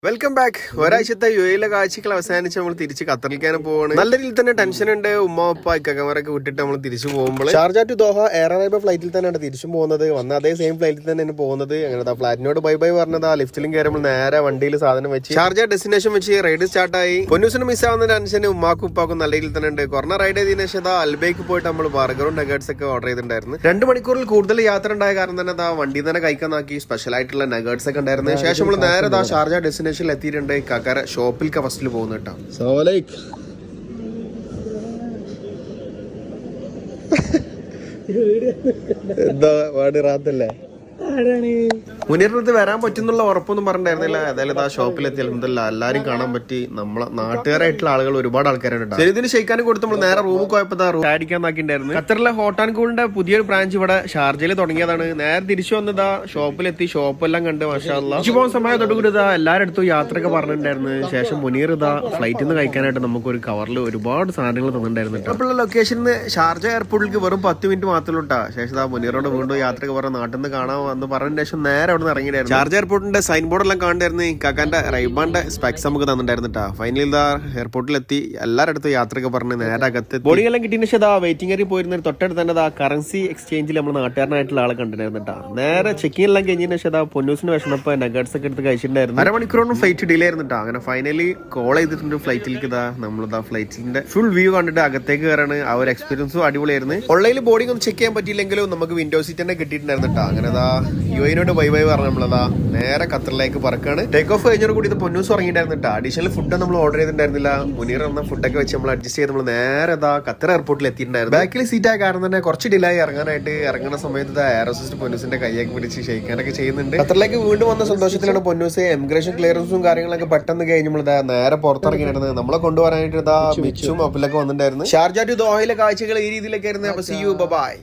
Welcome back. ഒരാഴ്ചത്തെ യുഎയിലെ കാഴ്ചകൾ അവസാനിച്ച് നമ്മൾ തിരിച്ച് ഖത്തറിലേക്കാണ് പോകുന്നത്. നല്ല രീതിയിൽ തന്നെ ടെൻഷൻ ഉണ്ട്. ഉമ്മ ഉപ്പ ഇക്കമാരൊക്കെ വിട്ടിട്ട് നമ്മൾ തിരിച്ചു പോകുമ്പോൾ Sharjah to Doha air Arabia ഫ്ലൈറ്റിൽ തന്നെയാണ് തിരിച്ചു പോകുന്നത്. വന്ന അതേ സെയിം ഫ്ലൈറ്റിൽ തന്നെയാണ് പോകുന്നത്. അങ്ങനെ ഫ്ലാറ്റിനോട് ബൈ ബൈ പറഞ്ഞത്. ആ ലിഫ്റ്റിലും കയറുമ്പോൾ നേരെ വണ്ടിയിൽ സാധനം വെച്ച് ഷാർജ ഡെസ്റ്റിനേഷൻ വെച്ച് റൈഡ് സ്റ്റാർട്ടായി. പൊന്നൂസിന് മിസ്സാവുന്ന ടെൻഷൻ ഉമ്മാക്കും ഉപ്പാക്കും നല്ല രീതിയിൽ തന്നെ ഉണ്ട്. കൊറോണ റൈഡ് ചെയ്തതിനു ശേഷം അൽബേക്ക് പോയിട്ട് നമ്മൾ ബർഗറും നഗേറ്റ്സ് ഒക്കെ ഓർഡർ ചെയ്തിട്ടുണ്ടായിരുന്നു. 2 മണിക്കൂറിൽ കൂടുതൽ യാത്ര ഉണ്ടായ കാരണം തന്നെ വണ്ടി തന്നെ കഴിക്കാനാക്കി സ്പെഷ്യൽ ആയിട്ടുള്ള നഗേറ്റ്സ് ഒക്കെ ഉണ്ടായിരുന്നു. ശേഷം നമ്മൾ നേരെ ഷാർജ ഡെസ്റ്റിനേഷനിൽ എത്തിയിട്ടുണ്ട്. കാക്കാര ഷോപ്പിലേക്ക് ഫസ്റ്റിൽ പോകുന്നു കേട്ടോ. എന്താ വാട് റാത്തല്ലേ? മുനീറിനടുത്ത് വരാൻ പറ്റുന്നുള്ള ഉറപ്പൊന്നും പറഞ്ഞിട്ടുണ്ടായിരുന്നില്ല. ഏതായാലും ആ ഷോപ്പിലെത്തി എല്ലാരും കാണാൻ പറ്റി. നമ്മളെ നാട്ടുകാരായിട്ടുള്ള ആളുകൾ ഒരുപാട് ആൾക്കാരുണ്ട്. ഇതിന് ഷെയ്ക്കാനും കൊടുത്ത് നമ്മൾ നേരെ റൂമിൽ പോയപ്പോ അടിക്കാൻ നോക്കിണ്ടായിരുന്നു. ഖത്തറിലെ ഹോട്ട് ആൻഡ് കൂളിന്റെ പുതിയൊരു ബ്രാഞ്ച് ഇവിടെ ഷാർജയിൽ തുടങ്ങിയതാണ്. നേരെ തിരിച്ചു വന്നതാ ഷോപ്പിലെത്തി. ഷോപ്പെല്ലാം കണ്ട് മാഷാ അല്ലാഹ് തിരിച്ചു പോകുന്ന സമയത്തോടുകൂടി എല്ലാവരുടെ അടുത്തും യാത്രയൊക്കെ പറഞ്ഞിട്ടുണ്ടായിരുന്നു. ശേഷം മുനീർ ഫ്ലൈറ്റിൽ നിന്ന് കഴിക്കാനായിട്ട് നമുക്ക് ഒരു കവറിൽ ഒരുപാട് സാധനങ്ങൾ തന്നിട്ടുണ്ടായിരുന്നു. അപ്പോഴുള്ള ലൊക്കേഷനിൽ ഷാർജ എയർപോർട്ടിലേക്ക് വെറും 10 മിനിറ്റ് മാത്രമേ ഉള്ളൂ. ശേഷം മുനീറോട് വീണ്ടും യാത്രയൊക്കെ പറഞ്ഞ നാട്ടിൽ നിന്ന് കാണാൻ വന്ന് പറഞ്ഞ ശേഷം നേരെ അവിടെ നിന്ന് ഇറങ്ങിയായിരുന്നു. ഷാർജ എയർപോർട്ടിന്റെ സൈൻ ബോർഡ് എല്ലാം കാണണ്ടായിരുന്നു. കാക്കാന്റെ റൈബാന്റെ സ്പെക്സ് നമുക്ക് തന്നിട്ടുണ്ടായിരുന്നിട്ടാ. ഫൈനലി എയർപോർട്ടിലെത്തി എല്ലാവരുടെ അടുത്ത് യാത്രയൊക്കെ പറഞ്ഞ് നേരെ അകത്ത് ബോർഡിംഗ് എല്ലാം കിട്ടിയതിന് ശേഷം വെയിറ്റിംഗ് ഏരിയ പോയിരുന്ന തൊട്ടടുത്ത് തന്നെ കറൻസി എക്സ്ചേഞ്ചിൽ നമ്മൾ നാട്ടുകാരനായിട്ടുള്ള ആളെ കണ്ടിട്ടുണ്ടായിരുന്നിട്ടാ. നേരെ ചെക്കിംഗ് എല്ലാം കഴിഞ്ഞതിന് ശേഷം പൊന്നൂസിന് വിഷമപ്പോ നഗേറ്റ്സ് ഒക്കെ എടുത്ത് കഴിച്ചിട്ടുണ്ടായിരുന്നു. അരമണിക്കൂറോളം ഫ്ലൈറ്റ് ഡിലേ ആയിരുന്നിട്ടാ. അങ്ങനെ ഫൈനലി കോൾ ചെയ്തിട്ടുണ്ട് ഫ്ലൈറ്റിലേക്ക്. നമ്മളിതാ ഫ്ലൈറ്റിന്റെ ഫുൾ വ്യൂ കണ്ടിട്ട് അകത്തേക്ക് കയറാണ്. ആ ഒരു എക്സ്പീരിയൻസും അടിപൊളിയായിരുന്നു. ഓൺലൈനിൽ ബോർഡിംഗ് ഒന്നും ചെക്ക് ചെയ്യാൻ പറ്റിയില്ലെങ്കിലും നമുക്ക് വിൻഡോ സീറ്റ് തന്നെ കിട്ടിയിട്ടുണ്ടായിരുന്നിട്ടാ. അങ്ങനെ യുഎനോട് ബൈ ബൈ പറഞ്ഞ നമ്മളതാ നേരെ ഖത്തറിലേക്ക് പറക്കാണ്. ടേക്ക് ഓഫ് കഴിഞ്ഞോട് കൂടി ഇത് പൊന്നൂസ് ഉറങ്ങിയിട്ടായിരുന്നിട്ടാ. അഡീഷണൽ ഫുഡ് നമ്മൾ ഓർഡർ ചെയ്തിട്ടുണ്ടായിരുന്നില്ല. മുനീർ എന്ന ഫുഡൊക്കെ വെച്ച് നമ്മൾ അഡ്ജസ്റ്റ് ചെയ്ത് നമ്മൾ നേരെ ഖത്തർ എയർപോർട്ടിൽ എത്തിയിട്ടുണ്ടായിരുന്നു. ബാക്കിൽ സീറ്റ് ആയ കാരണം തന്നെ കുറച്ച് ഡിലേ ആയി ഇറങ്ങുന്ന സമയത്ത് എയറോസിസ്റ്റ് പൊന്നൂസിന്റെ കൈയൊക്കെ പിടിച്ച് ഷെയ്ക്കാനൊക്കെ ചെയ്യുന്നുണ്ട്. ഖത്തറിലേക്ക് വീണ്ടും വന്ന സന്തോഷത്തിലാണ് പൊന്നൂസ്. എമിഗ്രേഷൻ ക്ലിയറൻസും കാര്യങ്ങളൊക്കെ പെട്ടെന്ന് കഴിഞ്ഞ് നമ്മൾ നേരെ പുറത്തിറങ്ങിയിട്ടായിരുന്നു. നമ്മളെ കൊണ്ടുപോകാനായിട്ട് മിച്ചും അപ്പിലൊക്കെ വന്നിട്ടുണ്ടായിരുന്നു. ഷാർജ ടു ദോഹയിലെ കാഴ്ചകൾ ഈ രീതിയിലൊക്കെ ആയിരുന്നു. അപ്പൊ സീ യു ബൈ.